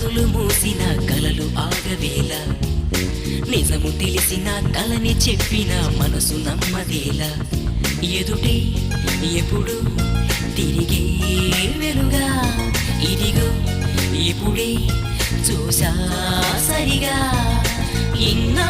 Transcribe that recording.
కనులు మూసిన కలలు ఆగవేళ నిజము తెలిసిన కలని చెప్పిన మనసు నమ్మదేలా ఎదుటే ఎప్పుడు తిరిగే వెలుగా ఇదిగో ఇప్పుడే చూసా సరిగా ఇన్నా